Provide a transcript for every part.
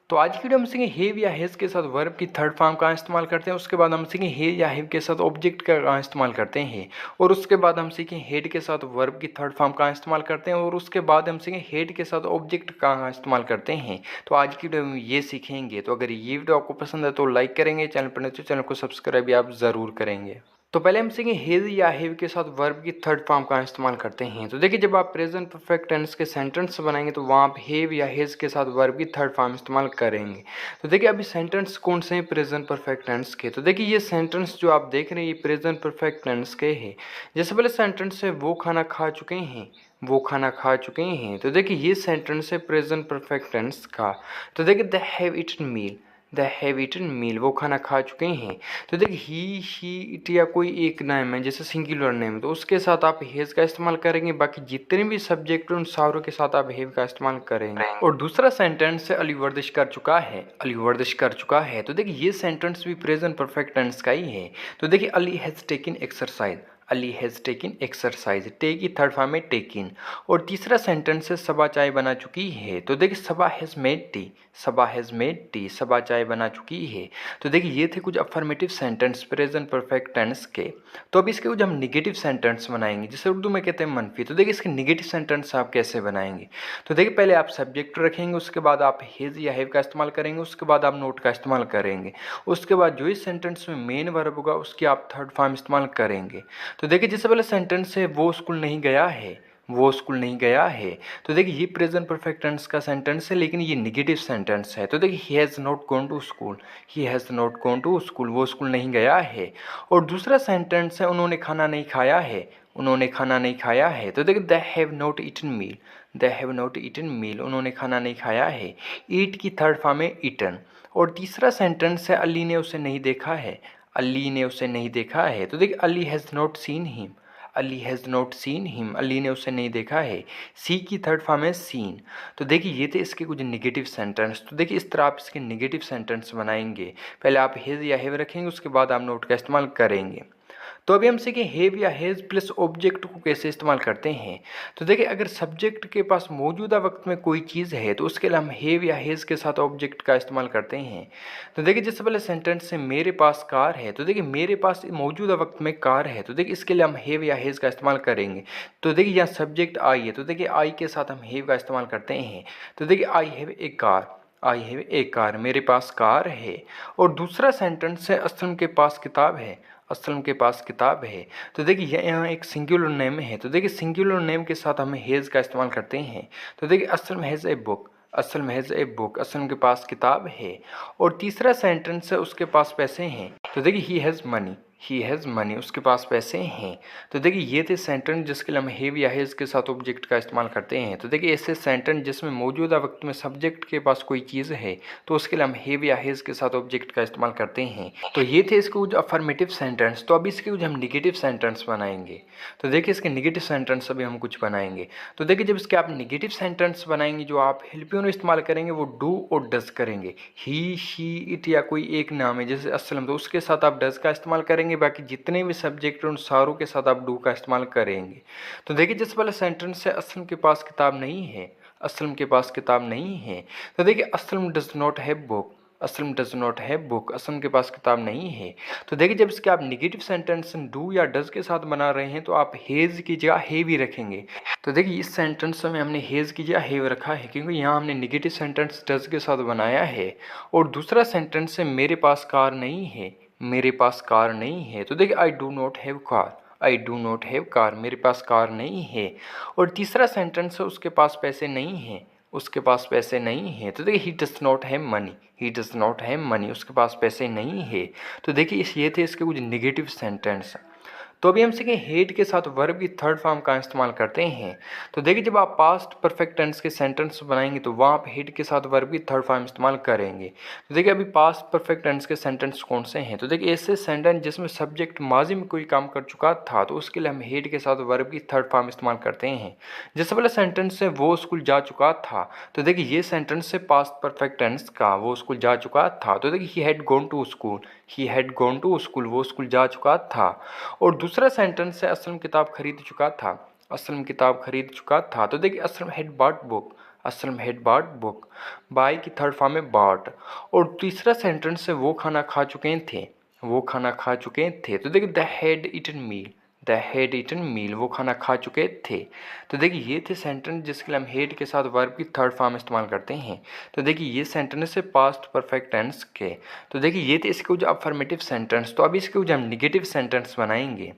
तो आज की वीडियो हम सीखेंगे हैव या हैज के साथ वर्ब की थर्ड फॉर्म कहाँ इस्तेमाल करते हैं। उसके बाद हम सीखेंगे हे या हैव के साथ ऑब्जेक्ट का कहाँ इस्तेमाल करते हैं। और उसके बाद हम सीखेंगे हेड के साथ वर्ब की थर्ड फॉर्म कहाँ इस्तेमाल करते हैं। और उसके बाद हम सीखेंगे हेड के साथ ऑब्जेक्ट कहाँ इस्तेमाल करते हैं। तो आज की वीडियो में ये सीखेंगे। तो अगर ये वीडियो आपको पसंद है तो लाइक करेंगे, चैनल पर नए तो चैनल को सब्सक्राइब भी आप ज़रूर करेंगे। तो पहले हम सीखेंगे हैज या हैव के साथ वर्ब की थर्ड फॉर्म का इस्तेमाल करते हैं। तो देखिए, जब आप प्रेजेंट परफेक्ट टेंस के सेंटेंस बनाएंगे तो वहाँ आप हैव या हैज के साथ वर्ब की थर्ड फॉर्म इस्तेमाल करेंगे। तो देखिए, अभी सेंटेंस कौन से हैं प्रेजेंट परफेक्ट टेंस के। तो देखिए, ये सेंटेंस जो आप देख रहे हैं ये प्रेजेंट परफेक्ट टेंस के हैं। जैसे पहले सेंटेंस है वो खाना खा चुके हैं, वो खाना खा चुके हैं। तो देखिए, ये सेंटेंस है प्रेजेंट परफेक्ट टेंस का। तो देखिए, they have eaten meal, they have eaten meal, वो खाना खा चुके हैं। तो देखिए, ही शी इट या कोई एक नाम है जैसे सिंगुलर नेम, तो उसके साथ आप हैज का इस्तेमाल करेंगे। बाकी जितने भी सब्जेक्ट उन सारों के साथ आप हैव का इस्तेमाल करेंगे। और दूसरा सेंटेंस है अली वर्जिश कर चुका है, अली वर्जिश कर चुका है। तो देखिए, ये सेंटेंस भी प्रेजेंट परफेक्ट टेंस का ही है। तो देखिए, Ali has taken exercise, Ali has taken exercise, take की थर्ड फॉर्म में टेकिन। और तीसरा सेंटेंस है सबा चाय बना चुकी है। तो देखिए, Saba has made tea, Saba has made tea, Saba चाय बना चुकी है। तो देखिए, ये थे कुछ affirmative sentence present perfect tense के। तो अब इसके कुछ हम निगेटिव सेंटेंस बनाएंगे जिसे उर्दू में कहते हैं मनफी। तो देखिए, इसके निगेटिव सेंटेंस आप कैसे बनाएंगे। तो देखिए, पहले आप सब्जेक्ट रखेंगे, उसके बाद आप हैज़ या हैव का इस्तेमाल करेंगे, उसके बाद आप नोट का इस्तेमाल करेंगे। उसके बाद जो इस सेंटेंस में मेन वर्ब होगा उसकी आप थर्ड फॉर्म इस्तेमाल करेंगे। तो देखिए, जैसे पहले सेंटेंस है वो स्कूल नहीं गया है, वो स्कूल नहीं गया है। तो देखिए, ये प्रेजेंट परफेक्ट टेंस का सेंटेंस है लेकिन ये निगेटिव सेंटेंस है। तो देखिए, he has not gone to school, he has not gone to school, वो स्कूल नहीं गया है। और दूसरा सेंटेंस है उन्होंने खाना नहीं खाया है, उन्होंने खाना नहीं खाया है। तो देखिए, they have not eaten meal, they have not eaten meal, उन्होंने खाना नहीं खाया है। ईट की थर्ड फॉर्म है ईटन। और तीसरा सेंटेंस है अली ने उसे नहीं देखा है, अली ने उसे नहीं देखा है। तो देखिए, Ali has not seen him, Ali has not seen him, Ali ने उसे नहीं देखा है। सी की थर्ड फॉर्म है सीन। तो देखिए, ये थे इसके कुछ निगेटिव सेंटेंस। तो देखिए, इस तरह आप इसके निगेटिव सेंटेंस बनाएंगे। पहले आप हैज़ या हैव रखेंगे, उसके बाद आप नोट का इस्तेमाल करेंगे। तो अभी हम सीखें हैव या हैज़ प्लस ऑब्जेक्ट को कैसे इस्तेमाल करते हैं। तो देखिए, अगर सब्जेक्ट के पास मौजूदा वक्त में कोई चीज़ है तो उसके लिए हम हैव या हैज़ के साथ ऑब्जेक्ट का इस्तेमाल करते हैं। तो देखिए, जैसे पहले सेंटेंस से मेरे पास कार है। तो देखिए, मेरे पास मौजूदा वक्त में कार है। तो देखिए, इसके लिए हम हैव या हैज़ का इस्तेमाल करेंगे। तो देखिए, यहाँ सब्जेक्ट आई है, तो देखिए आई के साथ हम हैव का इस्तेमाल करते हैं। तो देखिए, I have a car, I have a car, मेरे पास कार है। और दूसरा सेंटेंस है असलम के पास किताब है, असलम के पास किताब है। तो देखिए, यहाँ एक सिंगुलर नेम है। तो देखिए, सिंगुलर नेम के साथ हम हैज़ का इस्तेमाल करते हैं। तो देखिए, Aslam has a book, Aslam has a book, Aslam के पास किताब है। और तीसरा सेंटेंस है उसके पास पैसे हैं। तो देखिए, he has money, he has money, उसके पास पैसे हैं। तो देखिए, ये थे सेंटेंस जिसके लिए हम हैव या हैज़ के साथ ऑब्जेक्ट का इस्तेमाल करते हैं। तो देखिए, ऐसे सेंटेंस जिसमें मौजूदा वक्त में सब्जेक्ट के पास कोई चीज़ है तो उसके लिए हम हैव या हैज़ के साथ ऑब्जेक्ट का इस्तेमाल करते हैं। तो ये थे इसके कुछ अफर्मेटिव सेंटेंस। तो अब इसके कुछ हम निगेटिव सेंटेंस बनाएंगे। तो देखिए, इसके निगेटिव सेंटेंस अभी हम कुछ बनाएंगे। तो देखिए, जब इसके आप निगेटिव सेंटेंस बनाएंगे जो आप हेल्प यूनो इस्तेमाल करेंगे वो डू और डज करेंगे। ही शी इट या कोई एक नाम है जैसे असलम, तो उसके साथ आप डज का इस्तेमाल करेंगे। बाकी जितने भी सब्जेक्ट उन सारों के साथ आप डू का इस्तेमाल करेंगे। तो देखिए, जिस वाला सेंटेंस है असलम के पास किताब नहीं है, असलम के पास किताब नहीं है। तो देखिए, Aslam does not have book, Aslam does not have book, Aslam के पास किताब नहीं है। तो देखिए, जब इसके आप निगेटिव सेंटेंस डू या डज के साथ बना रहे हैं तो आप हैज़ की जगह हैव ही रखेंगे। तो देखिए, इस सेंटेंस में हमने हैज़ की जगह हैव रखा है क्योंकि यहाँ हमने निगेटिव सेंटेंस डज के साथ बनाया है। और दूसरा सेंटेंस है मेरे पास कार नहीं है, मेरे पास कार नहीं है। तो देखिए, I do not have car, I do not have car, मेरे पास कार नहीं है। और तीसरा सेंटेंस है उसके पास पैसे नहीं हैं, उसके पास पैसे नहीं हैं। तो देखिए, he does not have money, he does not have money, उसके पास पैसे नहीं है। तो देखिए, ये थे इसके कुछ निगेटिव सेंटेंस। तो अभी हम सीखें हेड के साथ वर्ब की थर्ड फॉर्म का इस्तेमाल करते हैं। तो देखिए, जब आप पास्ट परफेक्ट टेंस के सेंटेंस बनाएंगे तो वहाँ आप हेड के साथ वर्ब की थर्ड फॉर्म इस्तेमाल करेंगे। तो देखिए, अभी पास्ट परफेक्ट टेंस के सेंटेंस कौन से हैं। तो देखिए, ऐसे सेंटेंस जिसमें सब्जेक्ट माजी में कोई काम कर चुका था तो उसके लिए हम हेड के साथ वर्ब की थर्ड फॉर्म इस्तेमाल करते हैं। जैसे वाला सेंटेंस है वो स्कूल जा चुका था। तो देखिए, ये सेंटेंस है पास्ट परफेक्ट टेंस का, वो स्कूल जा चुका था। तो देखिए, he had gone to school, he had gone to school, वो स्कूल जा चुका था। और दूसरा सेंटेंस है असलम किताब खरीद चुका था, असलम किताब खरीद चुका था। तो देखिए, Aslam had bought book, Aslam had bought book, buy की थर्ड फॉर्म में बॉट। और तीसरा सेंटेंस है वो खाना खा चुके थे, वो खाना खा चुके थे। तो देखिए they had eaten meal, they had eaten meal, वो खाना खा चुके थे। तो देखिए ये थे सेंटेंस जिसके लिए हम हैड के साथ वर्ब की थर्ड फॉर्म इस्तेमाल करते हैं। तो देखिए ये सेंटेंस है पास्ट परफेक्ट टेंस के। तो देखिए ये थे इसके जो अफर्मेटिव सेंटेंस। तो अभी इसके जो हम निगेटिव सेंटेंस बनाएंगे,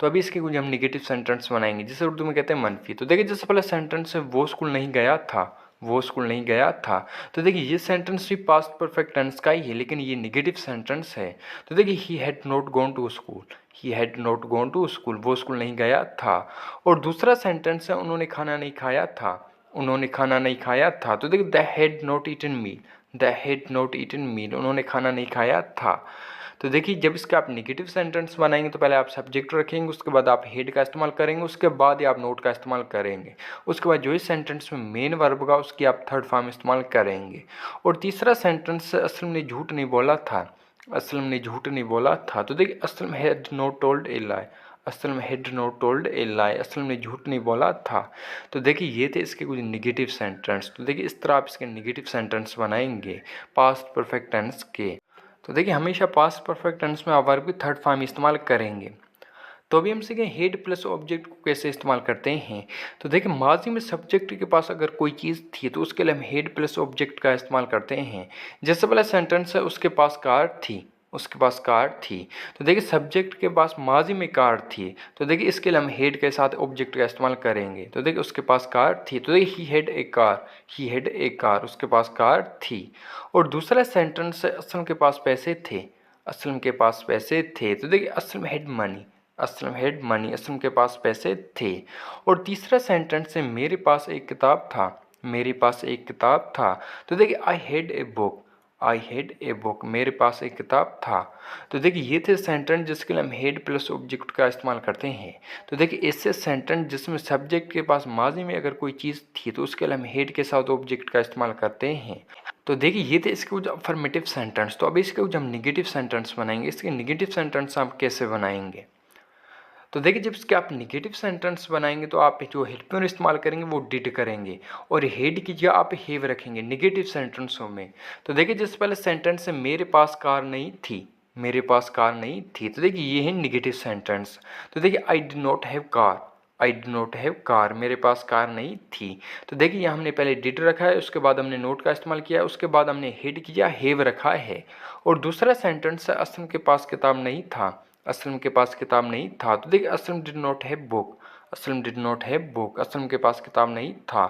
तो अभी इसके कुछ हम निगेटिव सेंटेंस बनाएंगे जिसे उर्दू में कहते हैं मनफी। तो देखिए जैसे पहला सेंटेंस है वो स्कूल नहीं गया था, वो स्कूल नहीं गया था। तो देखिए ये सेंटेंस भी पास्ट परफेक्ट टेंस का ही है, लेकिन ये निगेटिव सेंटेंस है। तो देखिए he had not gone to school, he had not gone to school, वो स्कूल नहीं गया था। और दूसरा सेंटेंस है उन्होंने खाना नहीं खाया था, उन्होंने खाना नहीं खाया था। तो देखिए they had not eaten meal, they had not eaten meal, उन्होंने खाना नहीं खाया था। तो देखिए जब इसका आप निगेटिव सेंटेंस बनाएंगे तो पहले आप सब्जेक्ट रखेंगे, उसके बाद आप हेड का इस्तेमाल करेंगे, उसके बाद ही आप नोट का इस्तेमाल करेंगे। उसके बाद जो इस सेंटेंस में मेन वर्ब का उसकी आप थर्ड फॉर्म इस्तेमाल करेंगे। और तीसरा सेंटेंस असलम ने झूठ नहीं बोला था, असलम ने झूठ नहीं बोला था। तो देखिए Aslam had not told a lie, Aslam had not told a lie, Aslam ने झूठ नहीं बोला था। तो देखिए ये थे इसके कुछ निगेटिव सेंटेंस। तो देखिए इस तरह आप इसके निगेटिव सेंटेंस बनाएंगे पास्ट परफेक्ट टेंस के। तो देखिए हमेशा पास्ट परफेक्ट टेंस में आप वर्ब की थर्ड फॉर्म इस्तेमाल करेंगे। तो अभी हम सीखें हेड प्लस ऑब्जेक्ट को कैसे इस्तेमाल करते हैं। तो देखिए माजी में सब्जेक्ट के पास अगर कोई चीज़ थी तो उसके लिए हम हेड प्लस ऑब्जेक्ट का इस्तेमाल करते हैं। जैसे पहला सेंटेंस है उसके पास कार थी, उसके पास कार थी। तो देखिए सब्जेक्ट के पास माजी में कार थी, तो देखिए इसके लिए हम हेड के साथ ऑब्जेक्ट का इस्तेमाल करेंगे। तो देखिए उसके पास कार थी, तो देखिए he had a car, he had a car, उसके पास कार थी। और दूसरा सेंटेंस है असलम के पास पैसे थे, असलम के पास पैसे थे। तो देखिए Aslam had money, Aslam had money, Aslam के पास पैसे थे। और तीसरा सेंटेंस है मेरे पास एक किताब था, मेरे पास एक किताब था। तो देखिए I had a book, I had a book, मेरे पास एक किताब था। तो देखिए ये थे सेंटेंस जिसके लिए हम हेड प्लस ऑब्जेक्ट का इस्तेमाल करते हैं। तो देखिए ऐसे सेंटेंस जिसमें सब्जेक्ट के पास माजी में अगर कोई चीज़ थी तो उसके लिए हम हेड के साथ ऑब्जेक्ट का इस्तेमाल करते हैं। तो देखिए ये थे इसके कुछ अफर्मेटिव सेंटेंस। तो अभी इसके कुछ हम निगेटिव सेंटेंस बनाएंगे। इसके निगेटिव सेंटेंस आप कैसे बनाएंगे। तो देखिए जब इसके आप निगेटिव सेंटेंस बनाएंगे तो आप जो हेल्पर इस्तेमाल करेंगे वो डिड करेंगे और हेड की जगह आप हेव रखेंगे निगेटिव सेंटेंसों में। तो देखिए जिस पहले सेंटेंस है मेरे पास कार नहीं थी, मेरे पास कार नहीं थी। तो देखिए ये है निगेटिव सेंटेंस। तो देखिए I did not have car, I did not have car, मेरे पास कार नहीं थी। तो देखिए यहाँ हमने पहले डिड रखा है, उसके बाद हमने नोट का इस्तेमाल किया, उसके बाद हमने हेड किया, हैव रखा है। और दूसरा सेंटेंस है असलम के पास किताब नहीं था, असलम के पास किताब नहीं था। तो देखिए Aslam did not have book, Aslam did not have book, Aslam के पास किताब नहीं था।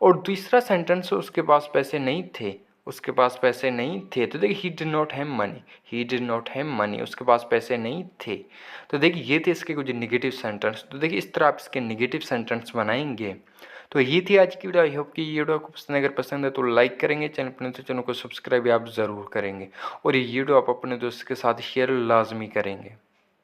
और तीसरा सेंटेंस उसके पास पैसे नहीं थे, उसके पास पैसे नहीं थे। तो देखिए he did not have money, he did not have money, उसके पास पैसे नहीं थे। तो देखिए ये थे इसके कुछ निगेटिव सेंटेंस। तो देखिए इस तरह आप इसके निगेटिव सेंटेंस बनाएंगे। तो ये थी आज की वीडियो। आई होप कि ये वीडियो आपको पसंद, अगर पसंद है तो लाइक करेंगे, चैनल पर तो चैनल को सब्सक्राइब आप ज़रूर करेंगे और ये वीडियो आप अपने दोस्त के साथ शेयर लाजमी करेंगे।